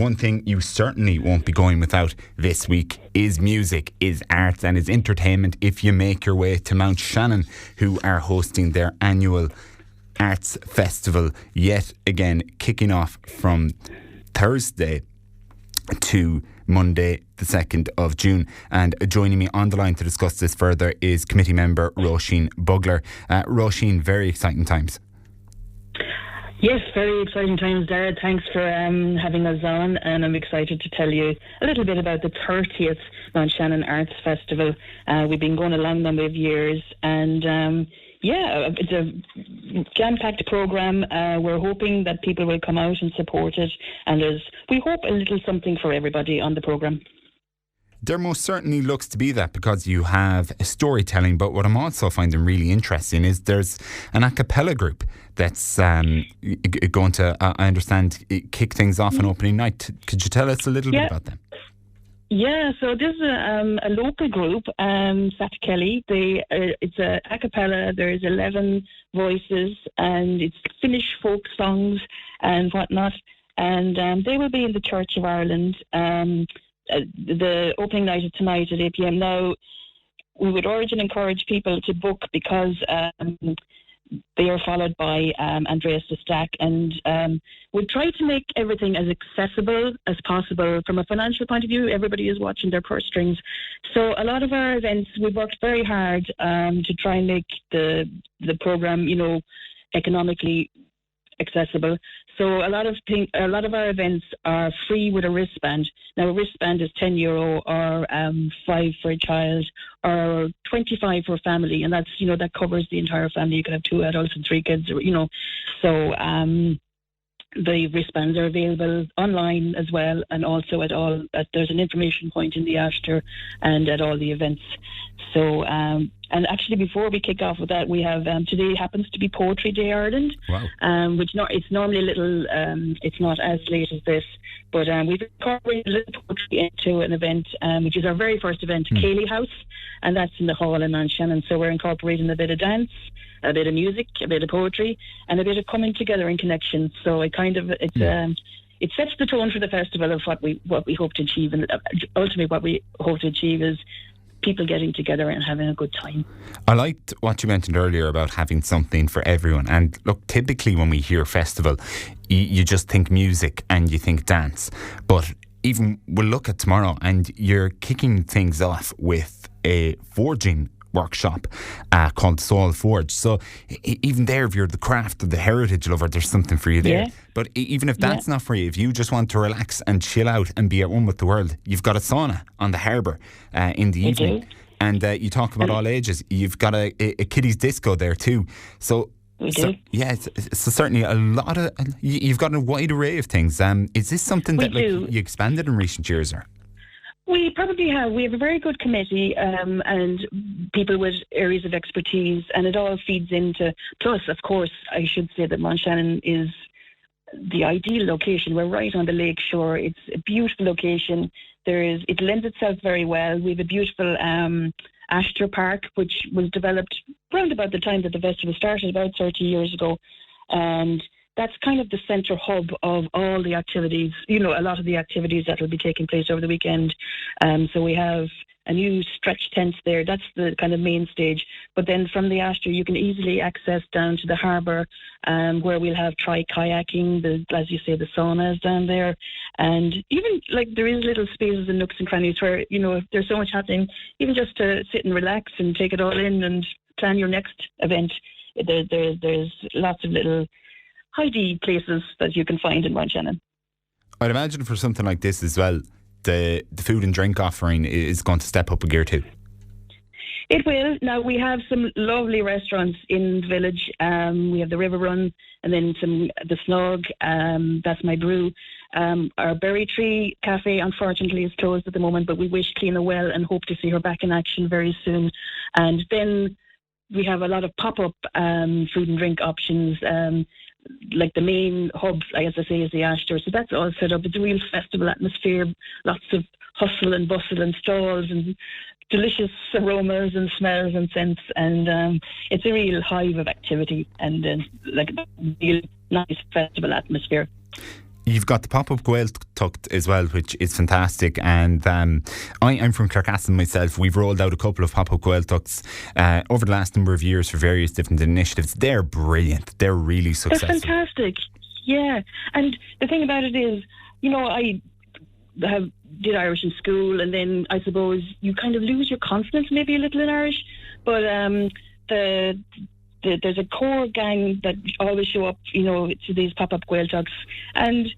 One thing you certainly won't be going without this week is music, is arts and is entertainment if you make your way to Mountshannon, who are hosting their annual Arts Festival yet again, kicking off from Thursday to Monday the 2nd of June. And joining me on the line to discuss this further is committee member Róisín Bugler. Róisín, very exciting times. Yes, very exciting times, Dara. Thanks for having us on, and I'm excited to tell you a little bit about the 30th Mountshannon Arts Festival. We've been going a long number of years, and it's a jam-packed programme. We're hoping that people will come out and support it, and we hope a little something for everybody on the programme. There most certainly looks to be that, because you have storytelling, but what I'm also finding really interesting is there's an a cappella group that's going to, I understand, kick things off on opening night. Could you tell us a little bit about them? Yeah, so this is a local group, Sat Kelly. It's a cappella. There's 11 voices, and it's Finnish folk songs and whatnot. And they will be in the Church of Ireland. The opening night is tonight at 8 p.m. Now, we would urge and encourage people to book, because they are followed by Andreas de Stack, and we'll try to make everything as accessible as possible from a financial point of view. Everybody is watching their purse strings. So a lot of our events, we've worked very hard to try and make the programme, economically accessible. So a lot of our events are free with a wristband. Now, a wristband is €10 or $5 for a child, or $25 for a family, and that's that covers the entire family. You can have 2 adults and 3 kids, So the wristbands are available online as well, and also there's an information point in the Ashter and at all the events. So, and actually, before we kick off with that, we have today happens to be Poetry Day Ireland. Wow. It's normally a little, it's not as late as this, but we've incorporated a little poetry into an event, which is our very first event, Cayley House, and that's in the hall in Mountshannon. So we're incorporating a bit of dance, a bit of music, a bit of poetry, and a bit of coming together in connection. So it sets the tone for the festival of what we hope to achieve, and ultimately what we hope to achieve is people getting together and having a good time. I liked what you mentioned earlier about having something for everyone. And look, typically when we hear festival, you just think music and you think dance. But even we'll look at tomorrow, and you're kicking things off with a forging workshop called Soul Forge. So even there, if you're the craft or the heritage lover, there's something for you there. Yeah. But even if that's not for you, if you just want to relax and chill out and be at one with the world, you've got a sauna on the harbour in the evening. And you talk about all ages. You've got a kiddies disco there too. So certainly a lot of you've got a wide array of things. Is this something that you expanded in recent years, or? We probably have. We have a very good committee and people with areas of expertise, and it all feeds into. Plus, of course, I should say that Mountshannon is the ideal location. We're right on the lake shore. It's a beautiful location. It lends itself very well. We have a beautiful Ashter Park, which was developed around about the time that the festival started, about 30 years ago, and that's kind of the centre hub of all the activities, a lot of the activities that will be taking place over the weekend. So we have a new stretch tent there. That's the kind of main stage. But then from the Ashter, you can easily access down to the harbour, where we'll have kayaking, as you say, the sauna is down there. And even there is little spaces and nooks and crannies where, there's so much happening, even just to sit and relax and take it all in and plan your next event. There's lots of little hidey places that you can find in Mountshannon. I'd imagine for something like this as well, the food and drink offering is going to step up a gear too. It will. Now, we have some lovely restaurants in the village. We have the River Run, and then the Snug, that's my brew. Our Berry Tree Cafe, unfortunately, is closed at the moment, but we wish Cleena well and hope to see her back in action very soon. And then we have a lot of pop-up food and drink options. Like the main hub, as I say, is the Ashter. So that's all set up. It's a real festival atmosphere, lots of hustle and bustle and stalls and delicious aromas and smells and scents. And it's a real hive of activity and a real nice festival atmosphere. You've got the pop-up Gaeltacht as well, which is fantastic. And I'm from Clarecastle myself. We've rolled out a couple of pop-up Gaeltachts over the last number of years for various different initiatives. They're brilliant. They're really successful. They're fantastic. Yeah. And the thing about it is, I did Irish in school, and then I suppose you kind of lose your confidence maybe a little in Irish. But there's a core gang that always show up, to these pop-up Gaeltachts, and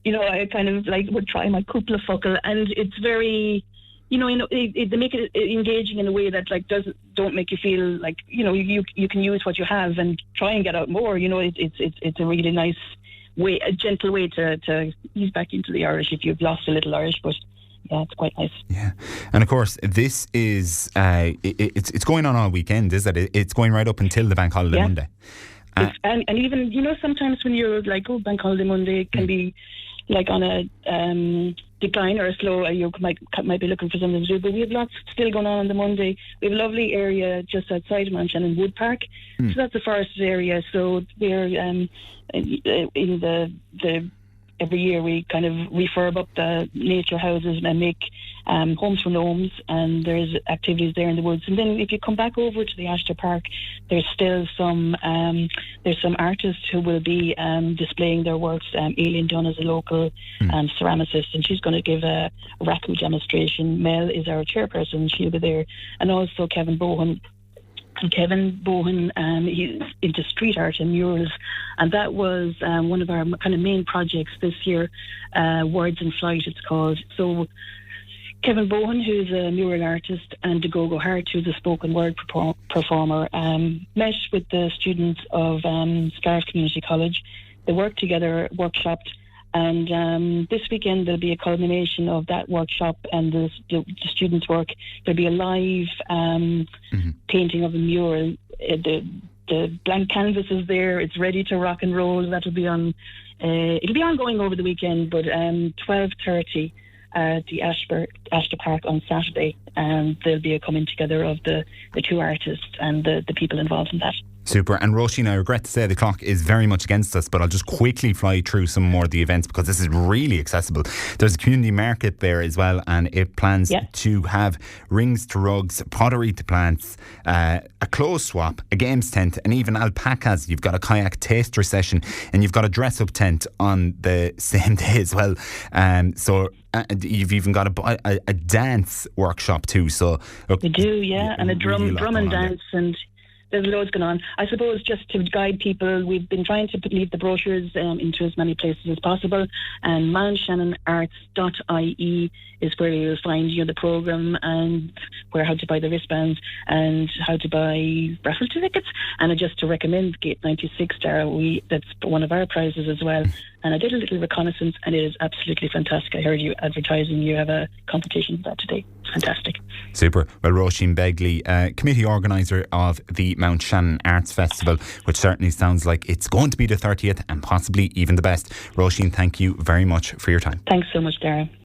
I kind of would try my cúpla focal, and it's very, they make it engaging in a way that don't make you feel like you can use what you have and try and get out more. It's a really nice way, a gentle way to ease back into the Irish if you've lost a little Irish, but. Yeah, it's quite nice. Yeah, and of course, this is it's going on all weekend, is it? It's going right up until the Bank Holiday Monday. And even sometimes when you're Bank Holiday Monday can be on a decline or a slow. You might be looking for something to do, but we have lots still going on the Monday. We have a lovely area just outside of Mountshannon, Wood Park, so that's a forested area. So we're in the every year we kind of refurb up the nature houses and make homes for gnomes, and there's activities there in the woods. And then if you come back over to the Astor Park, there's still some artists who will be displaying their works. Aileen Dunn is a local ceramicist, and she's going to give a raku demonstration. Mel is our chairperson, she'll be there, and also Kevin Bohan. And Kevin Bohan, he's into street art and murals, and that was one of our kind of main projects this year, Words in Flight it's called. So Kevin Bohan, who's a mural artist, and Go Hart, who's a spoken word performer, met with the students of Scarf Community College. They worked together, workshopped, and this weekend there'll be a culmination of that workshop and the students' work. There'll be a live painting of a mural. The blank canvas is there. It's ready to rock and roll. That'll be on. It'll be ongoing over the weekend, but 12:30 at the Astor Park on Saturday, and there'll be a coming together of the two artists and the people involved in that. Super. And Róisín, I regret to say the clock is very much against us, but I'll just quickly fly through some more of the events because this is really accessible. There's a community market there as well, and it plans to have rings to rugs, pottery to plants, a clothes swap, a games tent, and even alpacas. You've got a kayak taster session, and you've got a dress-up tent on the same day as well. So you've even got a dance workshop too. So look, we do, and a drum and dance, and there's loads going on. I suppose just to guide people, we've been trying to leave the brochures into as many places as possible, and mountsshannonarts.ie is where you'll find the programme and how to buy the wristbands and how to buy raffle tickets. And just to recommend Gate 96 Star, that's one of our prizes as well. And I did a little reconnaissance, and it is absolutely fantastic. I heard you advertising you have a competition for that today. Fantastic. Super. Well, Róisín Bugler, committee organiser of the Mountshannon Arts Festival, which certainly sounds like it's going to be the 30th and possibly even the best. Róisín, thank you very much for your time. Thanks so much, Darren.